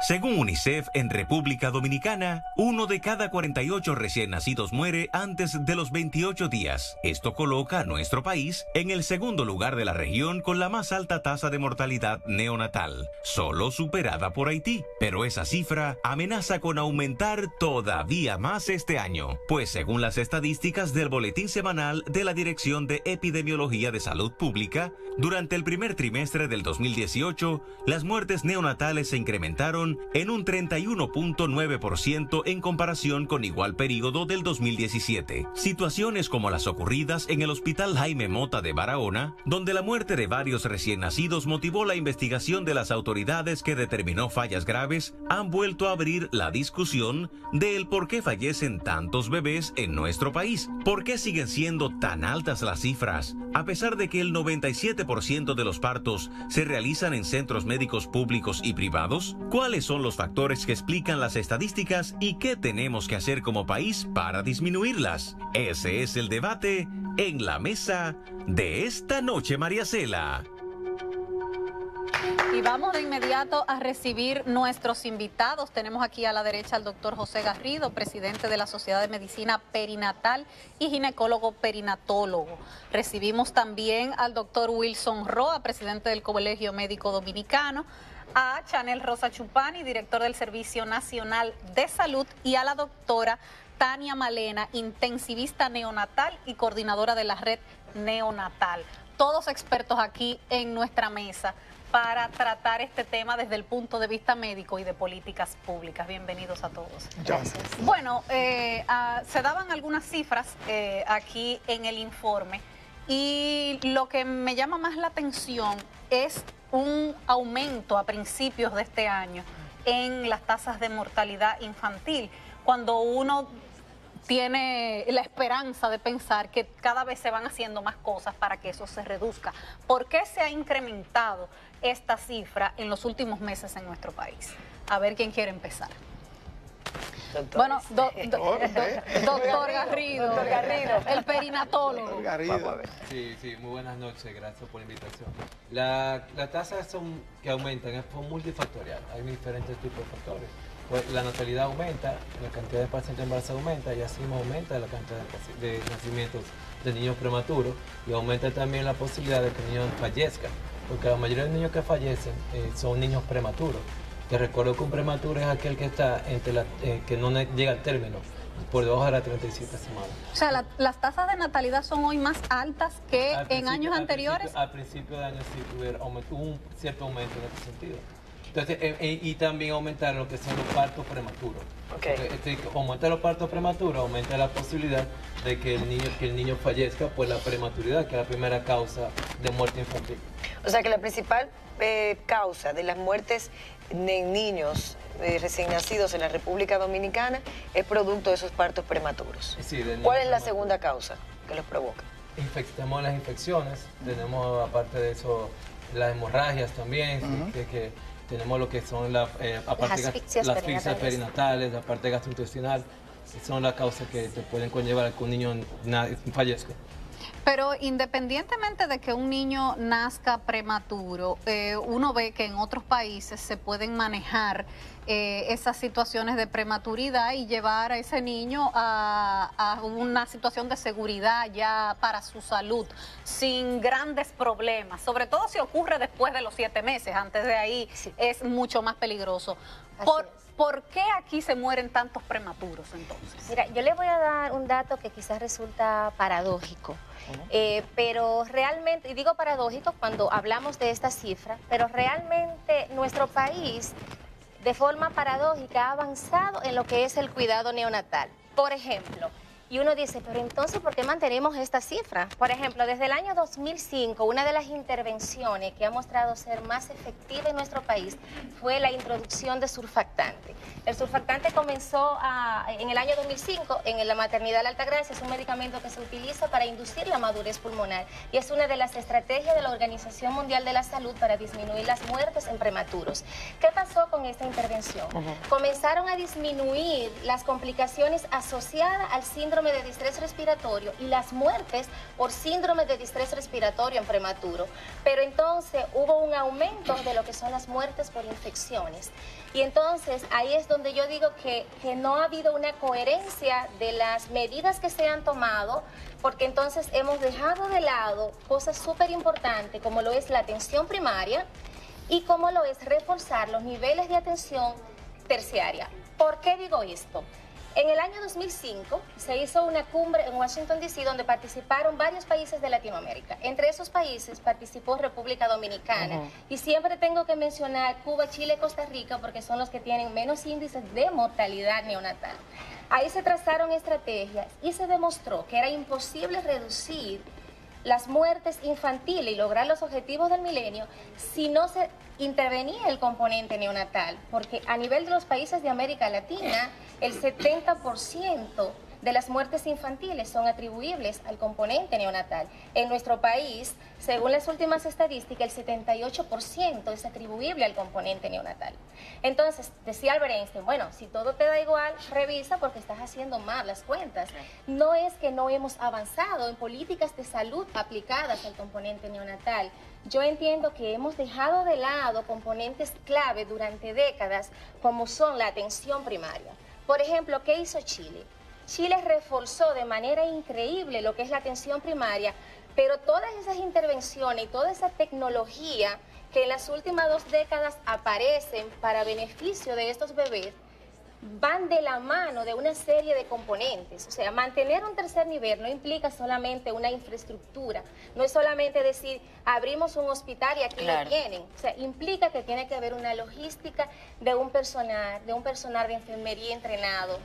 Según UNICEF, en República Dominicana, 1 de cada 48 recién nacidos muere antes de los 28 días. Esto coloca a nuestro país en el segundo lugar de la región con la más alta tasa de mortalidad neonatal, solo superada por Haití. Pero esa cifra amenaza con aumentar todavía más este año, pues según las estadísticas del Boletín Semanal de la Dirección de Epidemiología de Salud Pública, durante el primer trimestre del 2018, las muertes neonatales se incrementaron en un 31.9% en comparación con igual periodo del 2017. Situaciones como las ocurridas en el Hospital Jaime Mota de Barahona, donde la muerte de varios recién nacidos motivó la investigación de las autoridades que determinó fallas graves, han vuelto a abrir la discusión del por qué fallecen tantos bebés en nuestro país. ¿Por qué siguen siendo tan altas las cifras, a pesar de que el 97% de los partos se realizan en centros médicos públicos y privados? ¿Cuáles son los factores que explican las estadísticas y qué tenemos que hacer como país para disminuirlas? Ese es el debate en la mesa de esta noche, María Cela. Y vamos de inmediato a recibir nuestros invitados. Tenemos aquí a la derecha al doctor José Garrido, presidente de la Sociedad de Medicina Perinatal y ginecólogo perinatólogo. Recibimos también al doctor Wilson Roa, presidente del Colegio Médico Dominicano, a Chanel Rosa Chupani, director del Servicio Nacional de Salud, y a la doctora Tania Malena, intensivista neonatal y coordinadora de la red neonatal. Todos expertos aquí en nuestra mesa para tratar este tema desde el punto de vista médico y de políticas públicas. Bienvenidos a todos. Gracias. Bueno, se daban algunas cifras aquí en el informe y lo que me llama más la atención es un aumento a principios de este año en las tasas de mortalidad infantil, cuando uno tiene la esperanza de pensar que cada vez se van haciendo más cosas para que eso se reduzca. ¿Por qué se ha incrementado esta cifra en los últimos meses en nuestro país? A ver quién quiere empezar. Doctor. Bueno, doctor Garrido, el perinatólogo. Sí, muy buenas noches, gracias por la invitación. Las tasas que aumentan son multifactorial, hay diferentes tipos de factores. Pues la natalidad aumenta, la cantidad de pacientes embarazados aumenta y así aumenta la cantidad de nacimientos de niños prematuros y aumenta también la posibilidad de que el niño fallezca, porque la mayoría de los niños que fallecen son niños prematuros. Te recuerdo que un prematuro es aquel que está entre que no llega al término, por debajo de las 37 semanas. O sea, las tasas de natalidad son hoy más altas que en años anteriores. Al principio de año sí hubo un cierto aumento en ese sentido. Entonces, y también aumentar lo que son los partos prematuros. Okay. Aumenta los partos prematuros, aumenta la posibilidad de que el niño fallezca por la prematuridad, que es la primera causa de muerte infantil. O sea que la principal causa de las muertes de niños recién nacidos en la República Dominicana es producto de esos partos prematuros. Sí, ¿Cuál es la segunda causa que los provoca? Tenemos las infecciones, tenemos aparte de eso las hemorragias también, que tenemos lo que son las asfixias perinatales, la parte gastrointestinal, son las causas que te pueden conllevar a que un niño fallezca. Pero independientemente de que un niño nazca prematuro, uno ve que en otros países se pueden manejar esas situaciones de prematuridad y llevar a ese niño a una situación de seguridad ya para su salud, sin grandes problemas, sobre todo si ocurre después de los 7 meses, antes de ahí sí es mucho más peligroso. ¿Por qué aquí se mueren tantos prematuros entonces? Mira, yo le voy a dar un dato que quizás resulta paradójico, pero realmente, y digo paradójico cuando hablamos de esta cifra, pero realmente nuestro país de forma paradójica ha avanzado en lo que es el cuidado neonatal. Por ejemplo, y uno dice, pero entonces, ¿por qué mantenemos esta cifra? Por ejemplo, desde el año 2005, una de las intervenciones que ha mostrado ser más efectiva en nuestro país fue la introducción de surfactante. El surfactante comenzó en el año 2005 en la maternidad de la Altagracia. Es un medicamento que se utiliza para inducir la madurez pulmonar y es una de las estrategias de la Organización Mundial de la Salud para disminuir las muertes en prematuros. ¿Qué pasó con esta intervención? Comenzaron a disminuir las complicaciones asociadas al síndrome síndrome de distrés respiratorio y las muertes por síndrome de distrés respiratorio en prematuro. Pero entonces hubo un aumento de lo que son las muertes por infecciones. Y entonces ahí es donde yo digo que no ha habido una coherencia de las medidas que se han tomado, porque entonces hemos dejado de lado cosas súper importantes como lo es la atención primaria y como lo es reforzar los niveles de atención terciaria. ¿Por qué digo esto? En el año 2005 se hizo una cumbre en Washington, D.C., donde participaron varios países de Latinoamérica. Entre esos países participó República Dominicana. Y siempre tengo que mencionar Cuba, Chile y Costa Rica porque son los que tienen menos índices de mortalidad neonatal. Ahí se trazaron estrategias y se demostró que era imposible reducir las muertes infantiles y lograr los objetivos del milenio si no se intervenía el componente neonatal, porque a nivel de los países de América Latina, el 70% de las muertes infantiles son atribuibles al componente neonatal. En nuestro país, según las últimas estadísticas, el 78% es atribuible al componente neonatal. Entonces, decía Albert Einstein, bueno, si todo te da igual, revisa porque estás haciendo mal las cuentas. No es que no hemos avanzado en políticas de salud aplicadas al componente neonatal. Yo entiendo que hemos dejado de lado componentes clave durante décadas, como son la atención primaria. Por ejemplo, ¿qué hizo Chile? Chile reforzó de manera increíble lo que es la atención primaria, pero todas esas intervenciones y toda esa tecnología que en las últimas 2 décadas aparecen para beneficio de estos bebés, van de la mano de una serie de componentes. O sea, mantener un tercer nivel no implica solamente una infraestructura, no es solamente decir, abrimos un hospital y aquí lo tienen. O sea, implica que tiene que haber una logística de un personal de enfermería entrenado.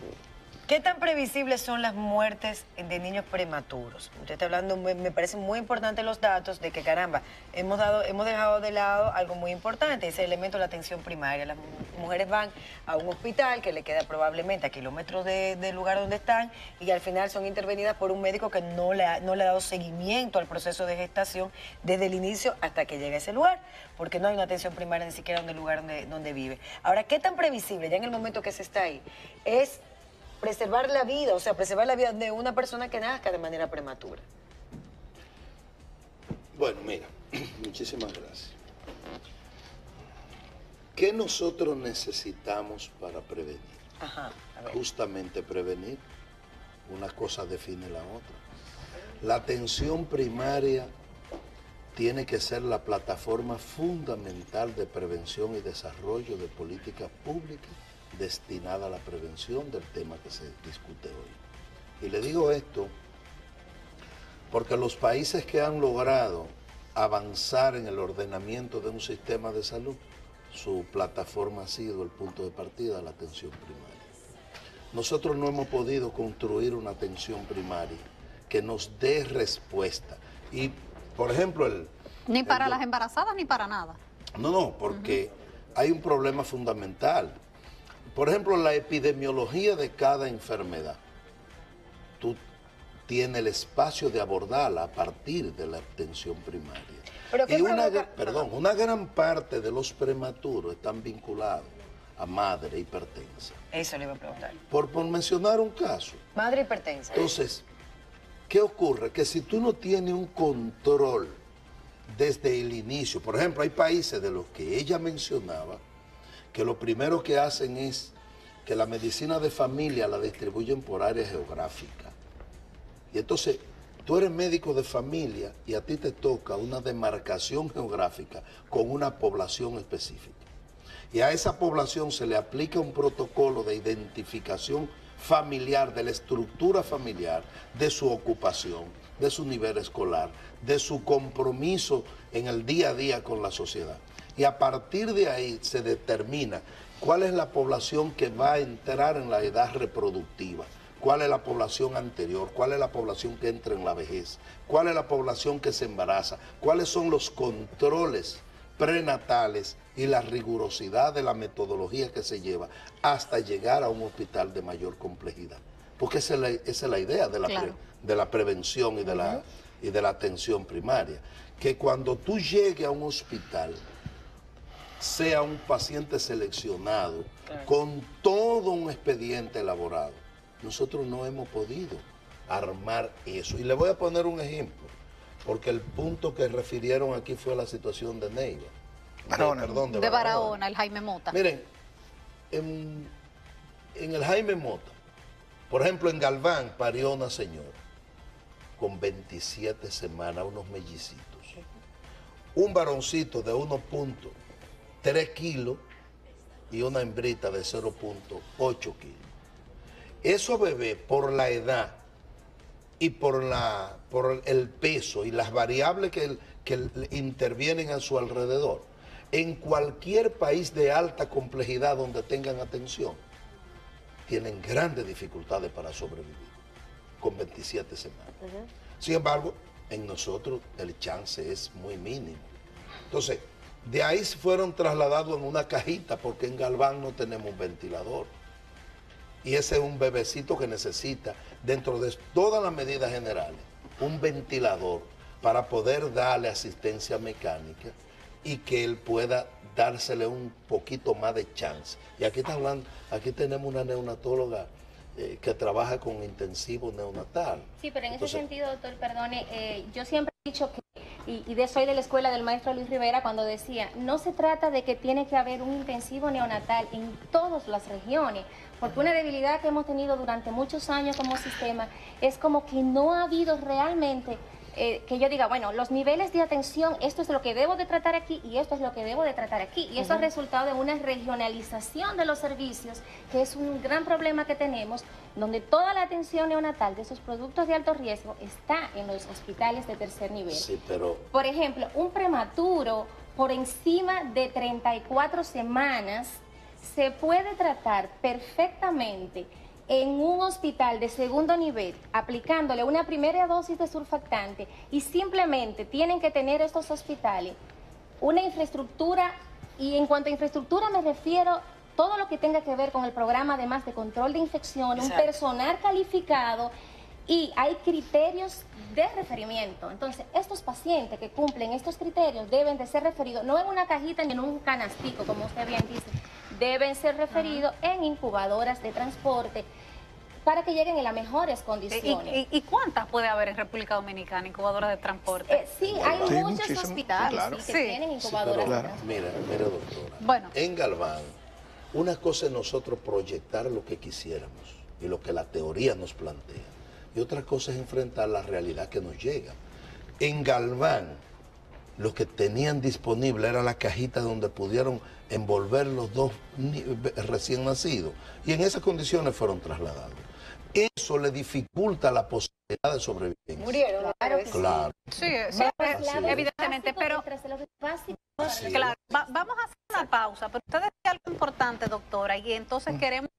¿Qué tan previsibles son las muertes de niños prematuros? Usted está hablando, me parecen muy importantes los datos de que, caramba, hemos dejado de lado algo muy importante, ese elemento de la atención primaria. Las mujeres van a un hospital que le queda probablemente a kilómetros del lugar donde están y al final son intervenidas por un médico que no le ha dado seguimiento al proceso de gestación desde el inicio hasta que llega a ese lugar, porque no hay una atención primaria ni siquiera en el lugar donde vive. Ahora, ¿qué tan previsible, ya en el momento que se está ahí, es preservar la vida, o sea, preservar la vida de una persona que nazca de manera prematura? Bueno, mira, muchísimas gracias. ¿Qué nosotros necesitamos para prevenir? Justamente prevenir. Una cosa define la otra. La atención primaria tiene que ser la plataforma fundamental de prevención y desarrollo de políticas públicas destinada a la prevención del tema que se discute hoy. Y le digo esto porque los países que han logrado avanzar en el ordenamiento de un sistema de salud, su plataforma ha sido el punto de partida de la atención primaria. Nosotros no hemos podido construir una atención primaria que nos dé respuesta. Y, por ejemplo, ni para las embarazadas ni para nada. No, porque hay un problema fundamental. Por ejemplo, la epidemiología de cada enfermedad. Tú tienes el espacio de abordarla a partir de la atención primaria. Y una gran parte de los prematuros están vinculados a madre hipertensa. Eso le iba a preguntar. Por mencionar un caso. Madre hipertensa. Entonces, ¿qué ocurre? Que si tú no tienes un control desde el inicio, por ejemplo, hay países de los que ella mencionaba, que lo primero que hacen es que la medicina de familia la distribuyen por área geográfica. Y entonces, tú eres médico de familia y a ti te toca una demarcación geográfica con una población específica. Y a esa población se le aplica un protocolo de identificación familiar, de la estructura familiar, de su ocupación, de su nivel escolar, de su compromiso en el día a día con la sociedad. Y a partir de ahí se determina cuál es la población que va a entrar en la edad reproductiva, cuál es la población anterior, cuál es la población que entra en la vejez, cuál es la población que se embaraza, cuáles son los controles prenatales y la rigurosidad de la metodología que se lleva hasta llegar a un hospital de mayor complejidad. Porque esa es la idea de la prevención y de la atención primaria. Que cuando tú llegues a un hospital, sea un paciente seleccionado, con todo un expediente elaborado. Nosotros no hemos podido armar eso. Y le voy a poner un ejemplo, porque el punto que refirieron aquí fue la situación de Neiva. De Barahona, el Jaime Mota. Miren, en el Jaime Mota, por ejemplo, en Galván parió una señora con 27 semanas, unos mellicitos. Un varoncito de 1.3 kilos y una hembrita de 0.8 kilos. Esos bebés, por la edad y por el peso y las variables que intervienen a su alrededor, en cualquier país de alta complejidad donde tengan atención, tienen grandes dificultades para sobrevivir con 27 semanas. Sin embargo, en nosotros el chance es muy mínimo. Entonces, de ahí fueron trasladados en una cajita porque en Galván no tenemos un ventilador. Y ese es un bebecito que necesita, dentro de todas las medidas generales, un ventilador para poder darle asistencia mecánica y que él pueda dársele un poquito más de chance. Y aquí está hablando, aquí tenemos una neonatóloga que trabaja con intensivo neonatal. Sí, pero en ese sentido, doctor, perdone, yo siempre he dicho que, soy de la escuela del maestro Luis Rivera, cuando decía, no se trata de que tiene que haber un intensivo neonatal en todas las regiones, porque una debilidad que hemos tenido durante muchos años como sistema es como que no ha habido realmente que yo diga, bueno, los niveles de atención, esto es lo que debo de tratar aquí y esto es lo que debo de tratar aquí. Y eso ha resultado en una regionalización de los servicios, que es un gran problema que tenemos, donde toda la atención neonatal de esos productos de alto riesgo está en los hospitales de tercer nivel. Sí, pero... Por ejemplo, un prematuro por encima de 34 semanas se puede tratar perfectamente en un hospital de segundo nivel, aplicándole una primera dosis de surfactante, y simplemente tienen que tener estos hospitales una infraestructura, y en cuanto a infraestructura me refiero todo lo que tenga que ver con el programa, además de control de infección, un personal calificado, y hay criterios de referimiento. Entonces, estos pacientes que cumplen estos criterios deben de ser referidos, no en una cajita ni en un canastico, como usted bien dice, deben ser referidos en incubadoras de transporte para que lleguen en las mejores condiciones. ¿Y cuántas puede haber en República Dominicana, incubadoras de transporte? Sí, hay muchos hospitales que tienen incubadoras de transporte. Mira, doctora, bueno, en Galván, una cosa es nosotros proyectar lo que quisiéramos y lo que la teoría nos plantea, y otra cosa es enfrentar la realidad que nos llega. En Galván, lo que tenían disponible era la cajita donde pudieron envolver los dos recién nacidos, y en esas condiciones fueron trasladados. Eso le dificulta la posibilidad de sobrevivencia. Murieron, claro. Sí, evidentemente, pero claro, vamos a hacer una pausa, pero usted decía algo importante, doctora, y entonces queremos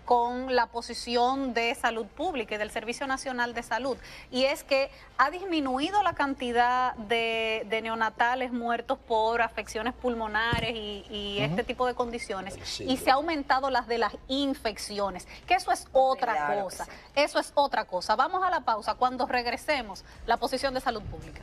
con la posición de salud pública y del Servicio Nacional de Salud, y es que ha disminuido la cantidad de neonatales muertos por afecciones pulmonares y este tipo de condiciones, y se ha aumentado las de las infecciones, que eso es otra cosa, eso es otra cosa. Vamos a la pausa. Cuando regresemos, la posición de salud pública.